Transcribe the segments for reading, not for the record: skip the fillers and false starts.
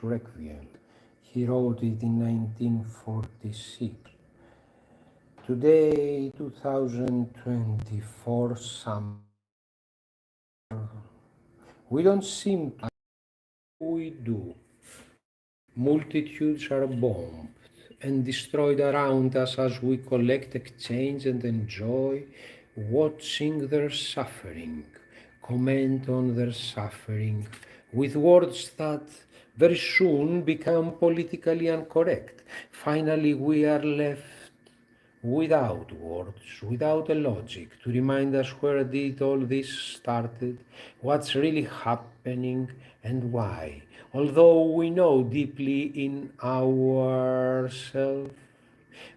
Requiem. He wrote it in 1946. Today, 2024 summer, we don't seem to we do. Multitudes are bombed and destroyed around us as we collect, exchange, and enjoy watching their suffering, comment on their suffering with words that very soon become politically incorrect. Finally, we are left without words, without a logic, to remind us where did all this started, what's really happening, and why. Although we know deeply in ourselves,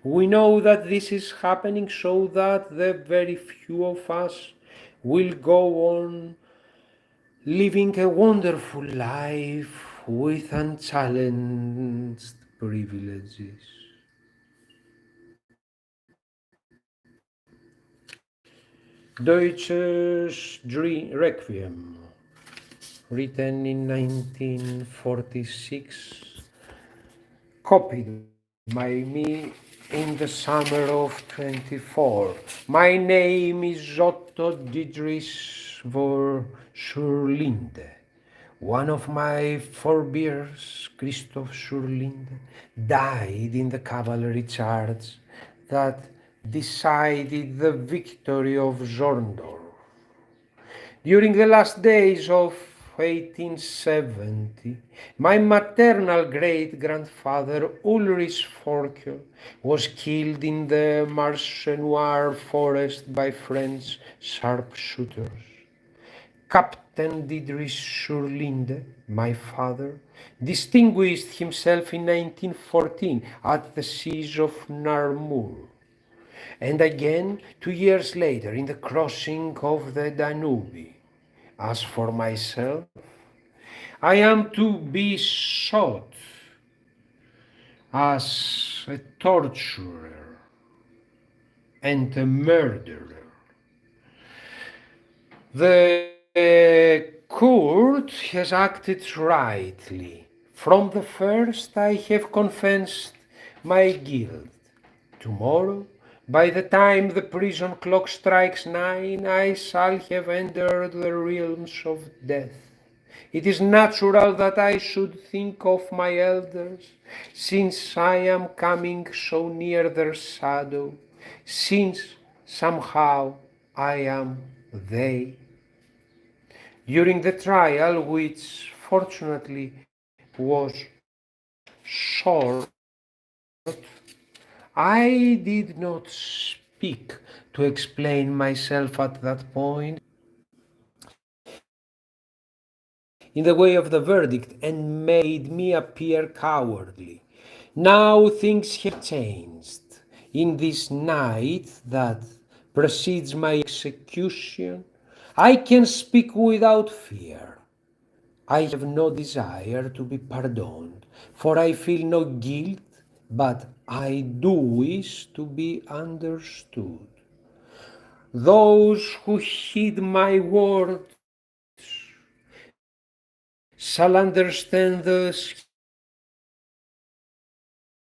we know that this is happening so that the very few of us will go on living a wonderful life with unchallenged privileges. Deutsches Requiem, written in 1946, copied by me in the summer of 24. My name is Otto Dietrich sur Linde. One of my forebears, Christoph Schurlinde, died in the cavalry charge that decided the victory of Zorndorf. During the last days of 1870, my maternal great-grandfather Ulrich Forkel was killed in the Marche-Noire forest by French sharpshooters. Captain Dietrich Schurlinde, my father, distinguished himself in 1914 at the siege of Namur, and again 2 years later in the crossing of the Danube. As for myself, I am to be shot as a torturer and a murderer. The court has acted rightly. From the first I have confessed my guilt. Tomorrow, by the time the prison clock strikes 9, I shall have entered the realms of death. It is natural that I should think of my elders, since I am coming so near their shadow, since somehow I am they. During the trial, which fortunately was short, I did not speak to explain myself at that point in the way of the verdict and made me appear cowardly. Now things have changed. In this night that precedes my execution, I can speak without fear. I have no desire to be pardoned, for I feel no guilt, but I do wish to be understood. Those who heed my words shall understand the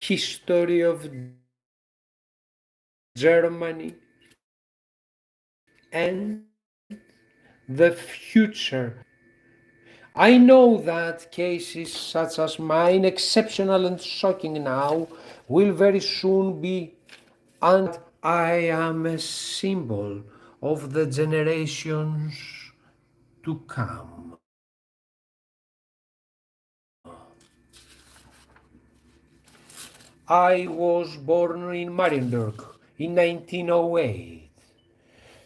history of Germany and the future. I know that cases such as mine, exceptional and shocking now, will very soon be, and I am a symbol of the generations to come. I was born in Marienburg in 1908.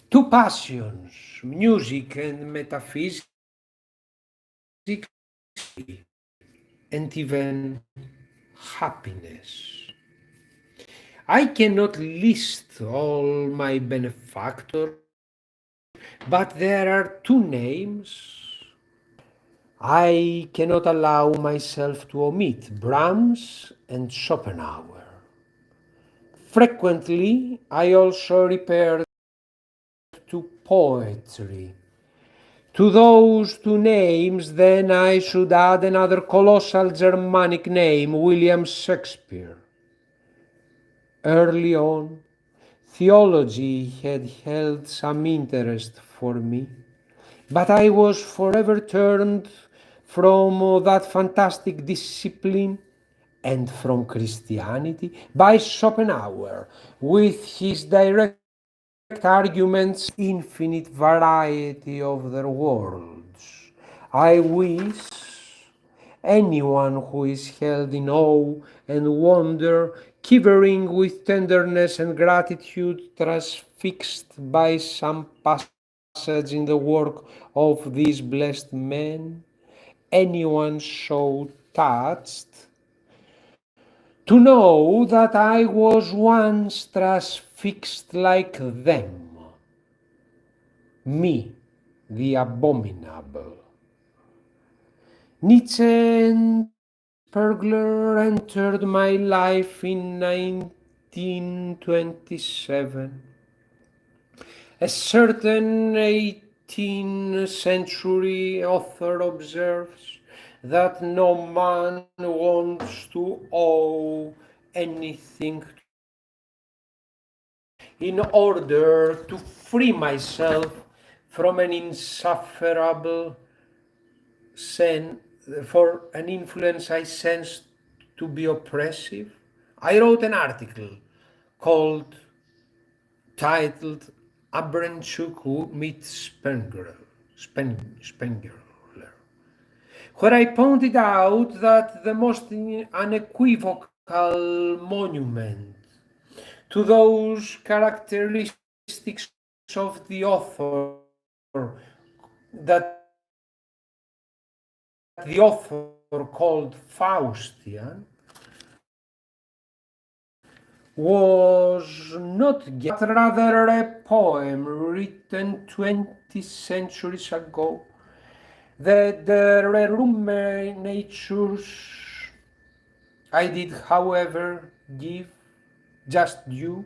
Two passions, music and metaphysics, and even happiness. I cannot list all my benefactors, but there are two names I cannot allow myself to omit: Brahms and Schopenhauer. Frequently, I also repair to poetry, To those two names, then, I should add another colossal Germanic name, William Shakespeare. Early on, theology had held some interest for me, but I was forever turned from that fantastic discipline and from Christianity by Schopenhauer, with his direct arguments, infinite variety of their worlds. I wish anyone who is held in awe and wonder, quivering with tenderness and gratitude, transfixed by some passage in the work of these blessed men, anyone so touched, to know that I was once transfixed like them, me, the abominable. Nietzsche and Pergler entered my life in 1927. A certain 18th century author observes that no man wants to owe anything in order to free myself from an insufferable for an influence I sensed to be oppressive. I wrote an article called titled Abramchuk meets Spengler, where I pointed out that the most unequivocal monument to those characteristics of the author that the author called Faustian was not but rather a poem written 20 centuries ago. The ruminatures I did, however, give just due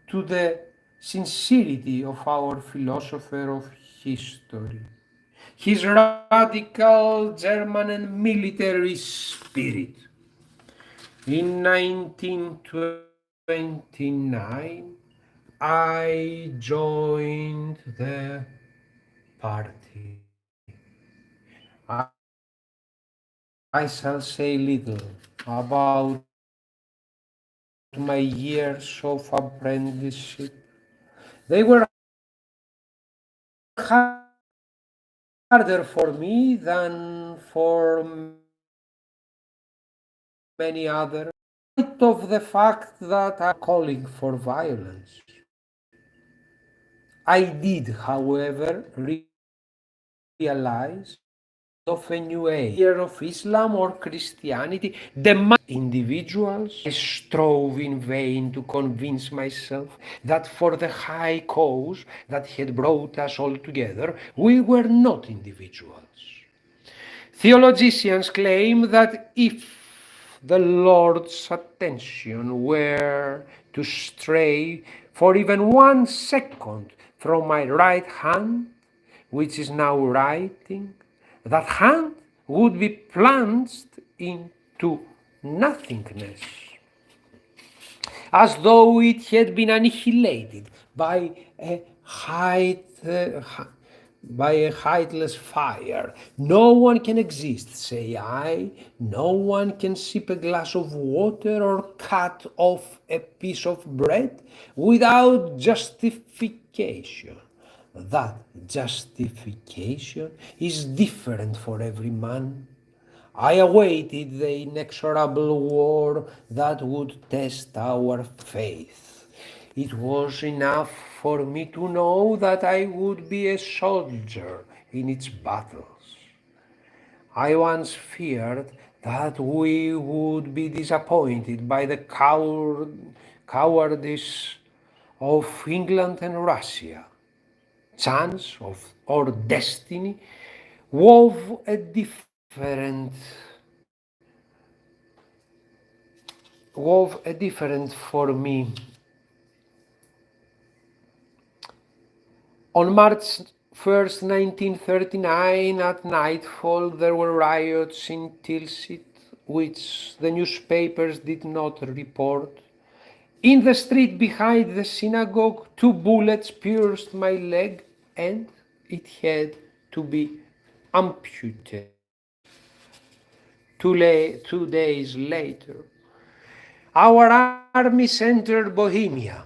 to the sincerity of our philosopher of history, his radical German and military spirit. In 1929, I joined the party. I shall say little about my years of apprenticeship. They were harder for me than for many others, in spite of the fact that I'm calling for violence. I did, however, realize of a new age of Islam or Christianity demand individuals. I strove in vain to convince myself that for the high cause that had brought us all together, we were not individuals. Theologians claim that if the Lord's attention were to stray for even 1 second from my right hand, which is now writing, that hand would be plunged into nothingness, as though it had been annihilated by a heightless fire. No one can exist, say I. No one can sip a glass of water or cut off a piece of bread without justification. That justification is different for every man. I awaited the inexorable war that would test our faith. It was enough for me to know that I would be a soldier in its battles. I once feared that we would be disappointed by the cowardice of England and Russia. Chance or destiny wove a different for me. On March 1st, 1939, at nightfall, there were riots in Tilsit, which the newspapers did not report. In the street behind the synagogue, 2 bullets pierced my leg, and it had to be amputated. 2 days later, our armies entered Bohemia.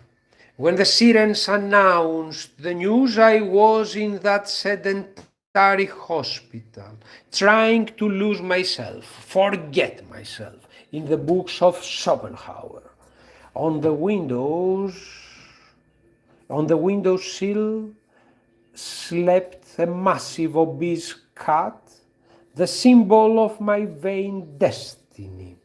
When the sirens announced the news, I was in that sedentary hospital, trying to lose myself, forget myself, in the books of Schopenhauer. On the windowsill slept a massive obese cat, the symbol of my vain destiny.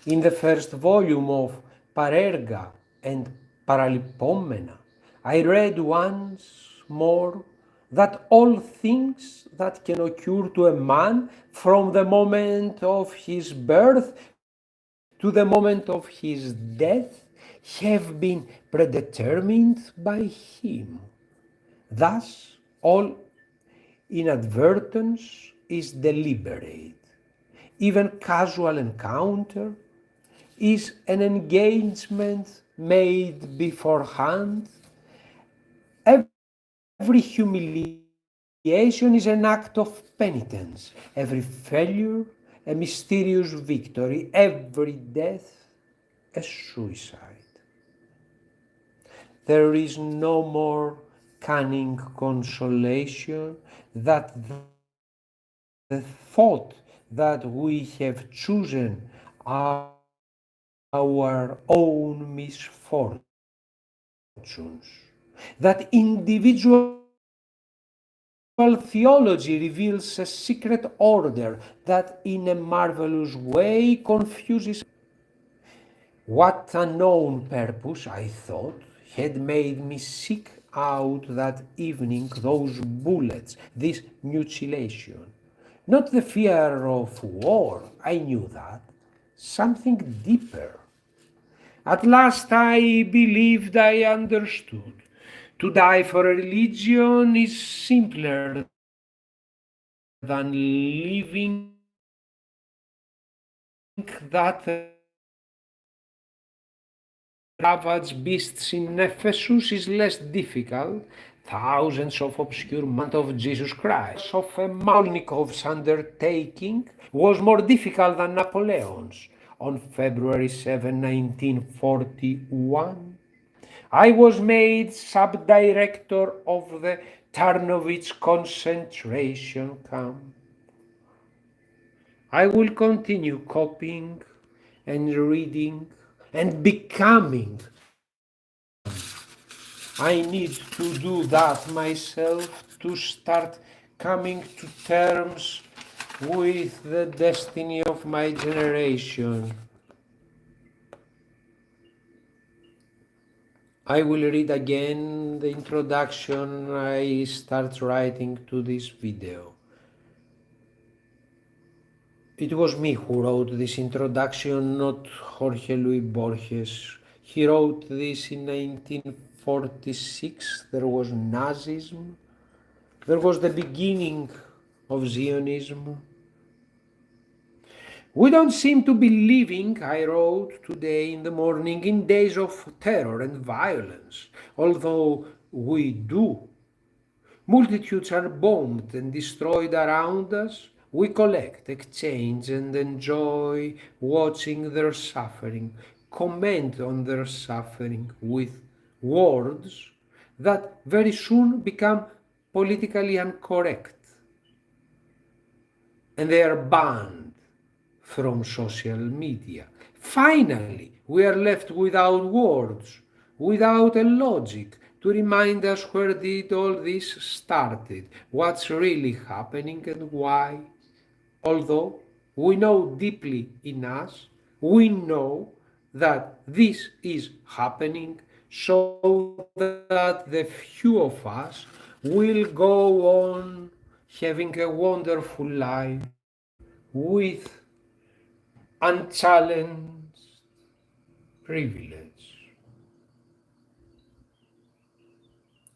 In the first volume of Parerga and Paralipomena, I read once more that all things that can occur to a man from the moment of his birth to the moment of his death have been predetermined by him. Thus, all inadvertence is deliberate. Even casual encounter is an engagement made beforehand. Every humiliation is an act of penitence. Every failure, a mysterious victory. Every death, a suicide. There is no more cunning consolation that the thought that we have chosen our own misfortunes, that individual theology reveals a secret order that in a marvelous way confuses. What unknown purpose, I thought, had made me seek out that evening those bullets, this mutilation? Not the fear of war, I knew that. Something deeper. At last I believed I understood. To die for a religion is simpler than living that ravaged beasts in Ephesus is less difficult. Thousands of obscure months of Jesus Christ, of a Malnikov's undertaking, was more difficult than Napoleon's. On February 7, 1941, I was made sub-director of the Tarnowitz concentration camp. I will continue copying and reading and becoming. I need to do that myself to start coming to terms with the destiny of my generation. I will read again the introduction I start writing to this video. It was me who wrote this introduction, not Jorge Luis Borges. He wrote this in 1946. There was Nazism. There was the beginning of Zionism. We don't seem to be living, I wrote today in the morning, in days of terror and violence, although we do. Multitudes are bombed and destroyed around us. We collect, exchange, and enjoy watching their suffering, comment on their suffering with words that very soon become politically incorrect. And they are banned from social media. Finally, we are left without words, without a logic to remind us where did all this started, what's really happening and why. Although we know deeply in us, we know that this is happening so that the few of us will go on having a wonderful life with unchallenged privilege.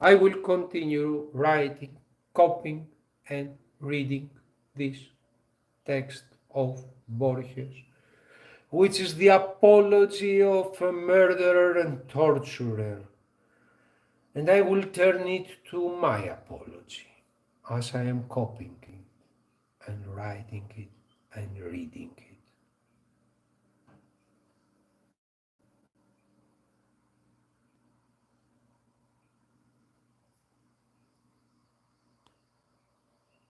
I will continue writing, copying, and reading this text of Borges, which is the apology of a murderer and torturer, and I will turn it to my apology as I am copying it and writing it and reading it.